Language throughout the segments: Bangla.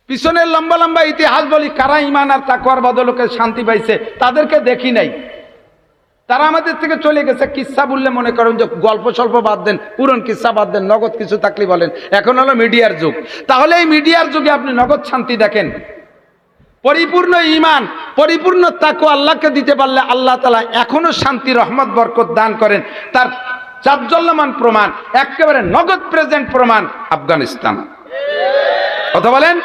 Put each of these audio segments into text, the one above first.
পিছনের লম্বা লম্বা ইতিহাস বলি, কারা ঈমান আর তাকওয়ার বদলকে শান্তি পাইছে তাদেরকে দেখি নাই। তারা আমাদের থেকে চলে গেছে। কিচ্ছা বললে মনে করেন যে গল্প স্বল্প বাদ দেন, পুরন কিচ্ছা বাদ দেন, নগদ কিছু থাকলে বলেন। এখন হলো মিডিয়ার যুগ। তাহলে এই মিডিয়ার যুগে আপনি নগদ শান্তি দেখেন। পরিপূর্ণ ঈমান, পরিপূর্ণ তাকওয়া আল্লাহকে দিতে পারলে আল্লাহ তাআলা এখনো শান্তি, রহমত, বরকত দান করেন। তার চাঞ্চল্যমান প্রমাণ, একেবারে নগদ প্রেজেন্ট প্রমাণ আফগানিস্তান। কথা বলেন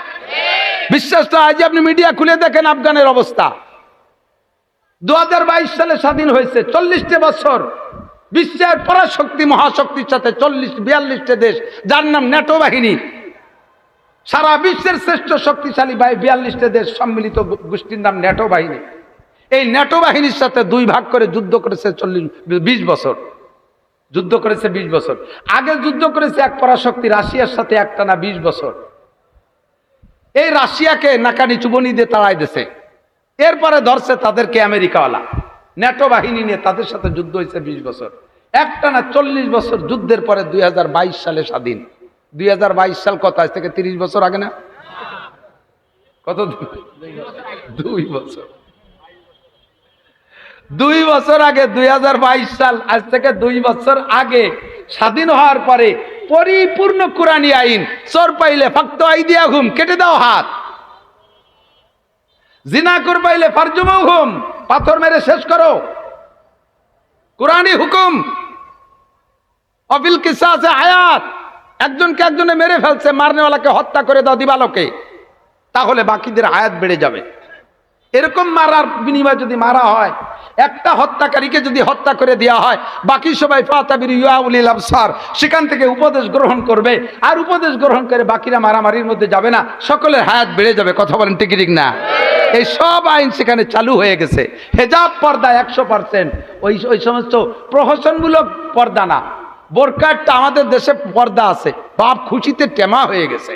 বিশ্বাস তো? আজ আপনি মিডিয়া খুলে দেখেন আফগানের অবস্থা। 2022 সালে স্বাধীন হয়েছে, 40টা বছর বিশ্বের পরাশক্তি মহাশক্তির সাথে 42টা দেশ, যার নাম ন্যাটো বাহিনী, সারা বিশ্বের শ্রেষ্ঠ শক্তিশালী 42টা দেশ সম্মিলিত গোষ্ঠীর নাম ন্যাটো বাহিনী। এই ন্যাটো বাহিনীর সাথে দুই ভাগ করে যুদ্ধ করেছে 20 বছর। যুদ্ধ করেছে 20 বছর। আগে যুদ্ধ করেছে এক পরাশক্তি রাশিয়ার সাথে একটানা 20 বছর। এই রাশিয়াকে নাকানি চুবনি দিয়ে তাড়াই দিয়েছে। এরপরে ধরছে তাদেরকে আমেরিকাওয়ালা। ন্যাটো বাহিনী নিয়ে তাদের সাথে যুদ্ধ হয়েছে 20 বছর। একটানা 40 বছর যুদ্ধের পরে 2022 সালে স্বাধীন। 2022 সাল কত? আজ থেকে 30 বছর আগে না? কত? 2 বছর। 2 বছর আগে, 2022 সাল, আজ থেকে 2 বছর আগে স্বাধীন হওয়ার পরে পরিপূর্ণ কুরআনী আইন। চোর পাইলে ফাক্ত আইদিয়াহুম, কেটে দাও হাত। জিনা কর পাইলে ফারজুমুহুম, পাথর মেরে শেষ করো। কুরআনী হুকুম। অবিল কিসাসে আয়াত, একজনকে একজনে মেরে ফেলছে, মারনেওয়ালাকে হত্যা করে দাও দিবালোকে, তাহলে বাকিদের আয়াত বেড়ে যাবে। এরকম মারার বিনিময়ে যদি মারা হয়, একটা হত্যাকারীকে যদি হত্যা করে দেওয়া হয়, বাকি সবাই ফাতাবিরু ইয়া উলিল আবসার, সেখান থেকে উপদেশ গ্রহণ করবে। আর উপদেশ গ্রহণ করে বাকিরা মারামারির মধ্যে যাবে না, সকলের হায়াত বেড়ে যাবে। কথা বলেন ঠিক ঠিক না? এই সব আইন সেখানে চালু হয়ে গেছে। হেজাব পর্দা 100%। ওই সমস্ত প্রহসনমূলক পর্দা না। বোরকাটা আমাদের দেশে পর্দা আছে, বাপ খুশিতে টেমা হয়ে গেছে।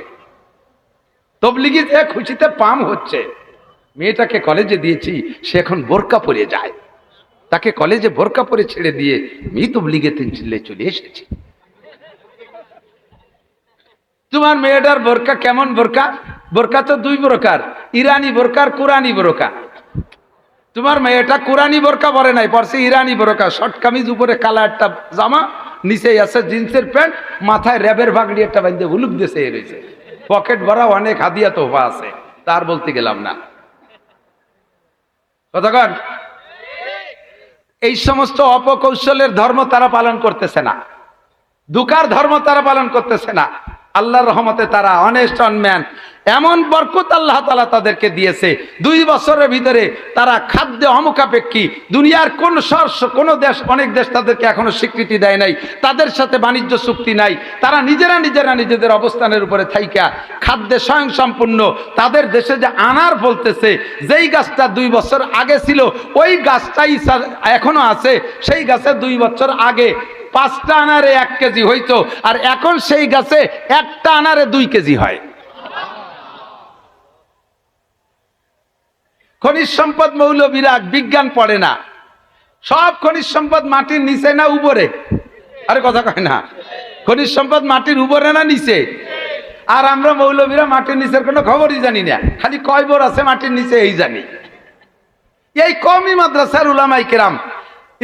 তবলিগীতে খুশিতে পাম হচ্ছে। মেয়েটাকে কলেজে দিয়েছি, সে এখন বোরকা পরে যায়। তাকে কলেজে বোরকা পরে ছেড়ে দিয়ে আমি তবলিগেতে চলে এসেছি। তোমার মেয়েটার বোরকা কেমন বোরকা? বোরকা তো 2 প্রকার, ইরানি বোরকা আর কুরআনী বোরকা। তোমার মেয়েটা কুরআনী বোরকা পরে নাই, পরছে ইরানি বোরকা। শর্ট কামিজ, উপরে কালা একটা জামা, নিচে আছে জিন্সের প্যান্ট, মাথায় র্যাবের ভাগড়ি একটা বাঁধে হুলুক দেশে রয়েছে। পকেট ভরা অনেক হাদিয়া তোফা আছে, তার বলতে গেলাম না। কতক্ষণ? এই সমস্ত অপকৌশলের ধর্ম তারা পালন করতেছে না, দুকার ধর্ম তারা পালন করতেছে না। আল্লাহর রহমতে তারা অনেস্ট ম্যান। এমন বরকত আল্লাহ তাআলা তাদেরকে দিয়েছে। 2 বছরের ভিতরে তারা খাদ্যে অমুখাপেক্ষী। দুনিয়ার কোন দেশ, অনেক দেশ তাদেরকে এখনো স্বীকৃতি দেয় নাই, তাদের সাথে বাণিজ্য চুক্তি নাই। তারা নিজেরা নিজেদের অবস্থানের উপরে থাইকা খাদ্যে স্বয়ংসম্পূর্ণ। তাদের দেশে যে আনার বলতেছে, যেই গাছটা 2 বছর আগে ছিল ওই গাছটাই এখনো আছে। সেই গাছে 2 বছর আগে 5টা আনারে 1 কেজি হইতো, আর এখন সেই গাছে একটা আনারে 2 কেজি হয়। খনিজ সম্পদ মৌলবীরা বিজ্ঞান পড়ে না। সব খনিজ সম্পদ মাটির নিচে না উপরে? আরে কথা কয় না। খনিজ সম্পদ মাটির উপরে না নিচে? আর আমরা মৌলবীরা মাটির নিচের কোনো খবরই জানি না, খালি কয় বোর আছে মাটির নিচে এই জানি। এই কওমি মাদ্রাসার উলামায়ে কেরাম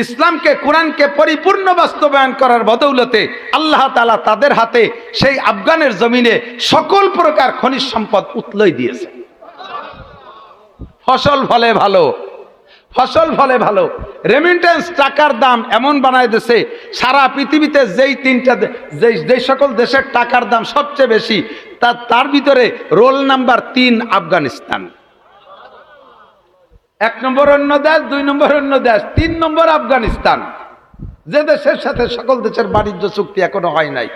ইসলামকে, কোরআনকে পরিপূর্ণ বাস্তবায়ন করার বদৌলতে আল্লাহ তাআলা তাদের হাতে সেই আফগানের জমিনে সকল প্রকার খনিজ সম্পদ উতলাই দিয়েছে। ফসল ফলে ভালো, ফসল ফলে ভালো। রেমিটেন্স টাকার দাম এমন বানায় দিয়েছে, সারা পৃথিবীতে যেই সকল দেশের টাকার দাম সবচেয়ে বেশি, তার ভিতরে রোল নাম্বার 3 আফগানিস্তান। 1 নম্বর অন্য দেশ, 2 নম্বর অন্য দেশ, 3 নম্বর আফগানিস্তান। যে দেশের সাথে সকল দেশের বাণিজ্য চুক্তি এখনো হয় নাই,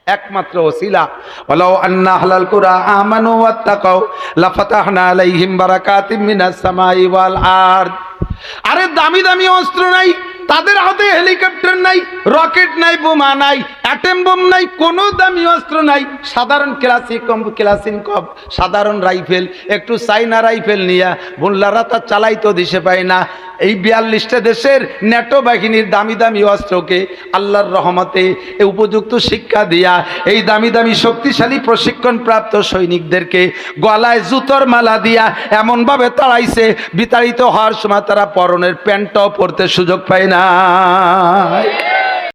একমাত্র ওসিলা। ওয়ালাউ আন্না আহলাল কুরা আমানু ওয়াত্তাকাউ লাফাতাহনা আলাইহিম বারাকাতিম মিনাস সামাই ওয়াল আরদ। আরে দামি দামি অস্ত্র নাই, তাদের হাতে হেলিকপ্টার নাই, রকেট নাই, বোমা নাই, অ্যাটম বোম নাই, কোনো দামি অস্ত্র নাই, সাধারণ ক্লাসিনকভ সাধারণ রাইফেল, একটু চাইনা রাইফেল নিয়ে মোল্লারা তা চালাইতো দিশে পায় না। এই 42টা দেশের ন্যাটো বাহিনীর দামি দামি অস্ত্রকে আল্লাহর রহমতে উপযুক্ত শিক্ষা দিয়া এই দামি দামি শক্তিশালী প্রশিক্ষণপ্রাপ্ত সৈনিকদেরকে গলায় জুতোর মালা দিয়া এমনভাবে তাড়াইছে, বিতাড়িত হওয়ার সময় তারা পরনের প্যান্টটাও পরতে সুযোগ পায় না।